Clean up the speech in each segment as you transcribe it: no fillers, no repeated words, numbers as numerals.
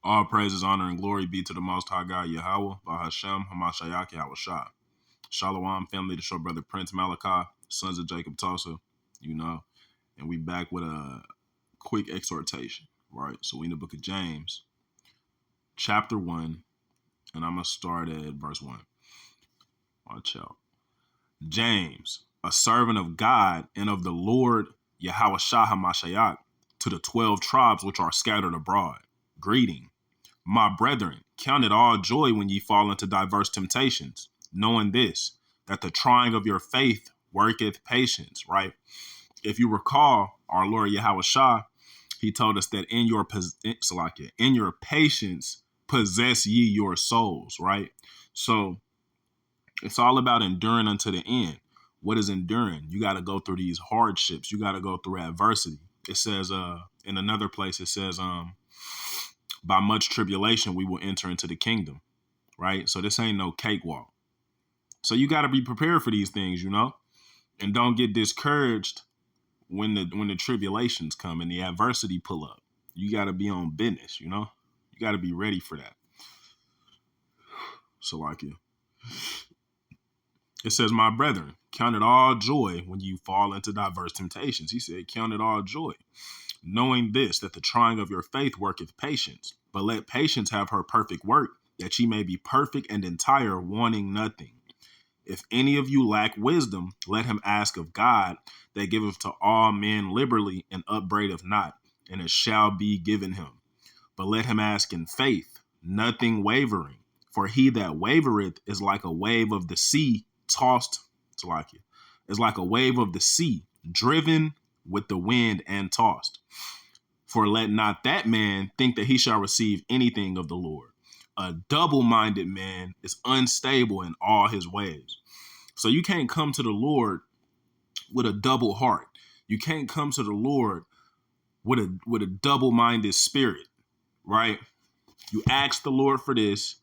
All praises, honor, and glory be to the Most High God, Yahweh, Bahashem, Hamashiach, Yahweh Shah. Shalom, family, to show brother Prince Malachi, sons of Jacob Tulsa, and we back with a quick exhortation, right? So we in the book of James, chapter 1, and I'm going to start at verse 1. Watch out. James, a servant of God and of the Lord, Yahweh Shah Hamashiach, to the 12 tribes which are scattered abroad. Greeting. My brethren, count it all joy when ye fall into diverse temptations, knowing this, that the trying of your faith worketh patience, right? If you recall, our Lord Yahweh Shah, he told us that in your patience possess ye your souls, right? So it's all about enduring unto the end. What is enduring? You got to go through these hardships. You got to go through adversity. It says in another place, it says, by much tribulation, we will enter into the kingdom, right? So this ain't no cakewalk. So you got to be prepared for these things, and don't get discouraged when the tribulations come and the adversity pull up. You got to be on business, You got to be ready for that. So it says, my brethren, count it all joy when you fall into diverse temptations. He said, count it all joy, knowing this, that the trying of your faith worketh patience. But let patience have her perfect work, that ye may be perfect and entire, wanting nothing. If any of you lack wisdom, let him ask of God, that giveth to all men liberally and upbraideth not, and it shall be given him. But let him ask in faith, nothing wavering. For he that wavereth is like a wave of the sea tossed, it's like a wave of the sea, driven with the wind and tossed. For let not that man think that he shall receive anything of the Lord. A double-minded man is unstable in all his ways. So you can't come to the Lord with a double heart. You can't come to the Lord with a double-minded spirit, right? You asked the Lord for this,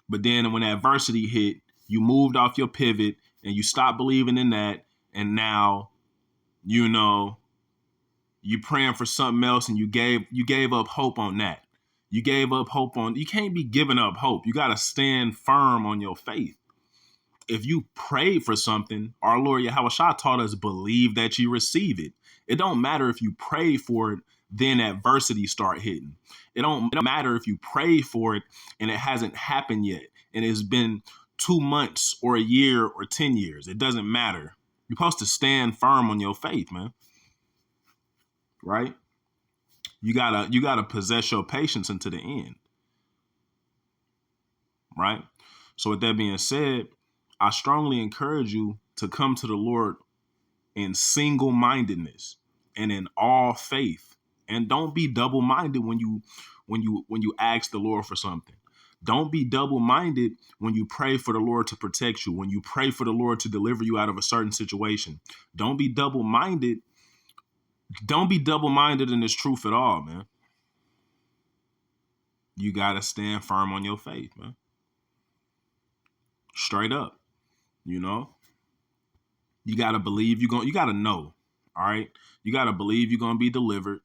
but then when adversity hit, you moved off your pivot and you stopped believing in that, and now, you praying for something else, and you gave up hope on that. You can't be giving up hope. You got to stand firm on your faith. If you pray for something, our Lord Yahweh Shah taught us, believe that you receive it. It don't matter if you pray for it, then adversity start hitting. It don't matter if you pray for it and it hasn't happened yet, and it's been 2 months or a year or 10 years. It doesn't matter. You're supposed to stand firm on your faith, man. Right? You gotta possess your patience unto the end. Right? So with that being said, I strongly encourage you to come to the Lord in single-mindedness and in all faith. And don't be double-minded when you ask the Lord for something. Don't be double-minded when you pray for the Lord to protect you, when you pray for the Lord to deliver you out of a certain situation. Don't be double-minded. Don't be double-minded in this truth at all, man. You got to stand firm on your faith, man. Straight up, You got to believe you got to know, all right? You got to believe you're going to be delivered.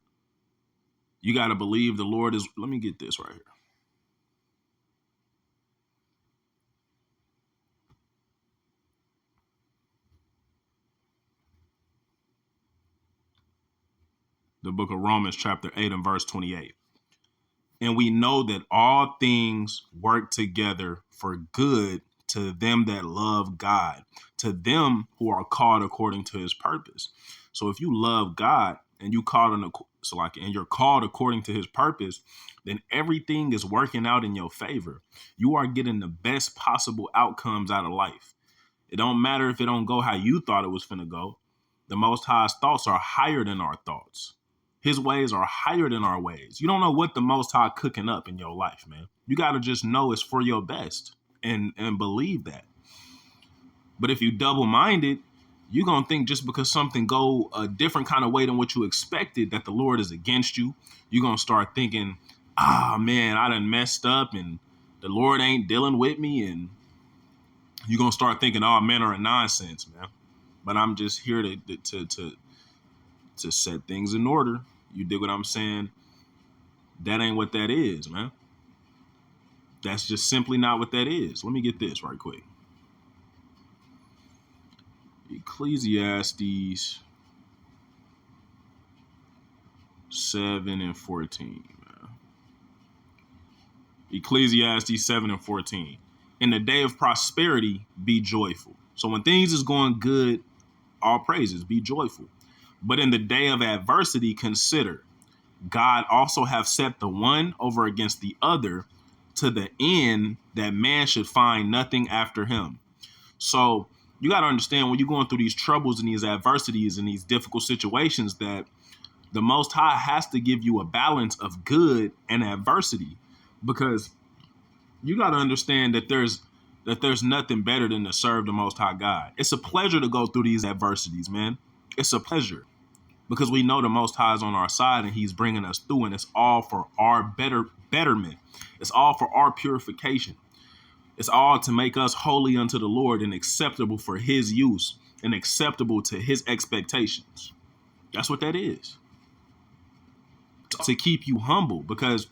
You got to believe the Lord is, let me get this right here. The book of Romans chapter 8 and verse 28. And we know that all things work together for good to them that love God, to them who are called according to his purpose. So if you love God and you're called according to his purpose, then everything is working out in your favor. You are getting the best possible outcomes out of life. It don't matter if it don't go how you thought it was finna go. The Most High's thoughts are higher than our thoughts. His ways are higher than our ways. You don't know what the Most High cooking up in your life, man. You got to just know it's for your best and believe that. But if you double-minded, you're going to think just because something go a different kind of way than what you expected, that the Lord is against you. You're going to start thinking, man, I done messed up and the Lord ain't dealing with me. And you're going to start thinking all manner of nonsense, man. But I'm just here to set things in order. You dig what I'm saying? That ain't what that is, man. That's just simply not what that is. Let me get this right quick. Ecclesiastes 7 and 14. Man. Ecclesiastes 7 and 14. In the day of prosperity, be joyful. So when things is going good, all praises, be joyful. But in the day of adversity, consider God also have set the one over against the other, to the end that man should find nothing after him. So you got to understand, when you're going through these troubles and these adversities and these difficult situations, that the Most High has to give you a balance of good and adversity, because you got to understand that there's nothing better than to serve the Most High God. It's a pleasure to go through these adversities, man. It's a pleasure, because we know the Most High is on our side and he's bringing us through, and it's all for our betterment. It's all for our purification. It's all to make us holy unto the Lord and acceptable for his use and acceptable to his expectations. That's what that is. To keep you humble, because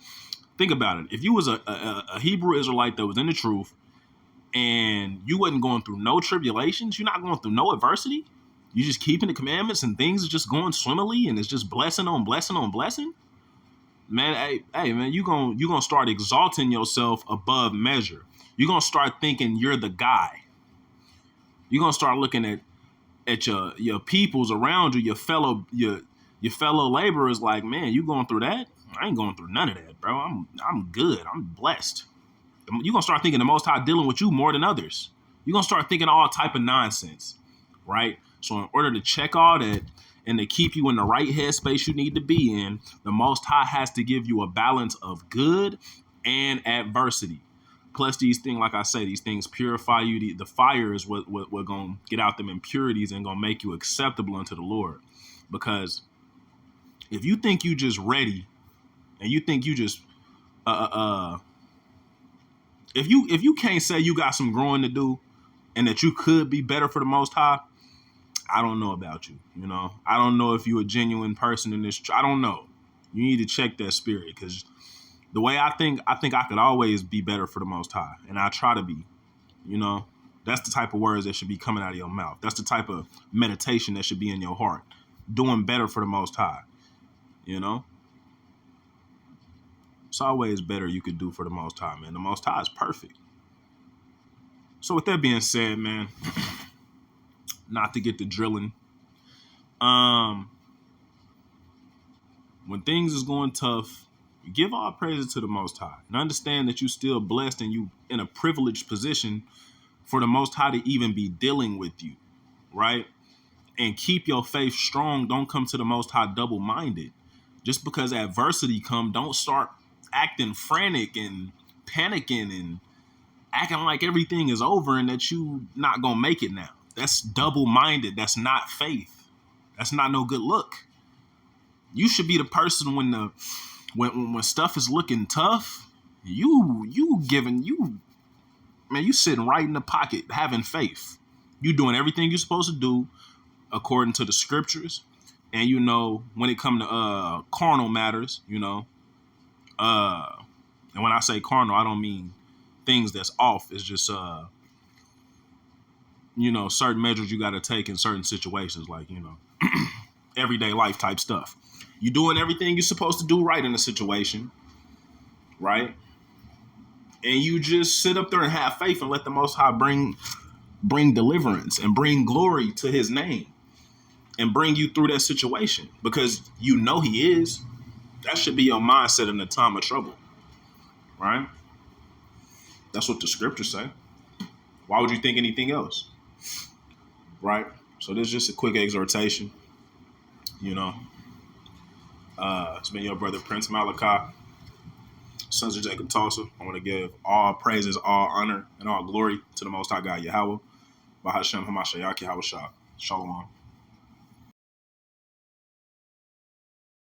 think about it. If you was a Hebrew Israelite that was in the truth and you wasn't going through no tribulations, you're not going through no adversity, you just keeping the commandments and things are just going swimmingly and it's just blessing on blessing on blessing, man, hey man, you gonna start exalting yourself above measure. You're gonna start thinking you're the guy. You're gonna start looking at your peoples around you, your fellow laborers, like, man, you going through that? I ain't going through none of that, bro. I'm good. I'm blessed. You're gonna start thinking the Most High dealing with you more than others. You're gonna start thinking all type of nonsense, right? So in order to check all that and to keep you in the right headspace you need to be in, the Most High has to give you a balance of good and adversity. Plus these things, like I say, these things purify you. The fire is what gonna get out them impurities and gonna make you acceptable unto the Lord. Because if you think you just ready and you think you just if you can't say you got some growing to do and that you could be better for the Most High, I don't know about you. You know, I don't know if you're a genuine person in this. I don't know. You need to check that spirit, because the way I think I could always be better for the Most High, and I try to be. You know, that's the type of words that should be coming out of your mouth. That's the type of meditation that should be in your heart. Doing better for the Most High. You know, it's always better you could do for the Most High, man. The Most High is perfect. So with that being said, man, not to get the drilling. When things is going tough, you give all praises to the Most High, and understand that you still blessed and you in a privileged position for the Most High to even be dealing with you, right? And keep your faith strong. Don't come to the Most High double-minded. Just because adversity come, don't start acting frantic and panicking and acting like everything is over and that you not gonna make it now. That's double-minded. That's not faith. That's not no good look. You should be the person when stuff is looking tough, you sitting right in the pocket having faith. You doing everything you're supposed to do according to the scriptures. And you know, when it come to carnal matters, you know, and when I say carnal, I don't mean things that's off. It's just you know, certain measures you got to take in certain situations, like, you know, everyday life type stuff. You doing everything you're supposed to do right in a situation, right? And you just sit up there and have faith and let the Most High bring deliverance and bring glory to his name and bring you through that situation, because you know he is. That should be your mindset in the time of trouble, right? That's what the scriptures say. Why would you think anything else? Right? So this is just a quick exhortation. You know, it's been your brother Prince Malachi, sons of Jacob Tulsa. I want to give all praises, all honor, and all glory to the Most High God Yahweh. Bahashem Hamashiach Yahweh Shah. Shalom.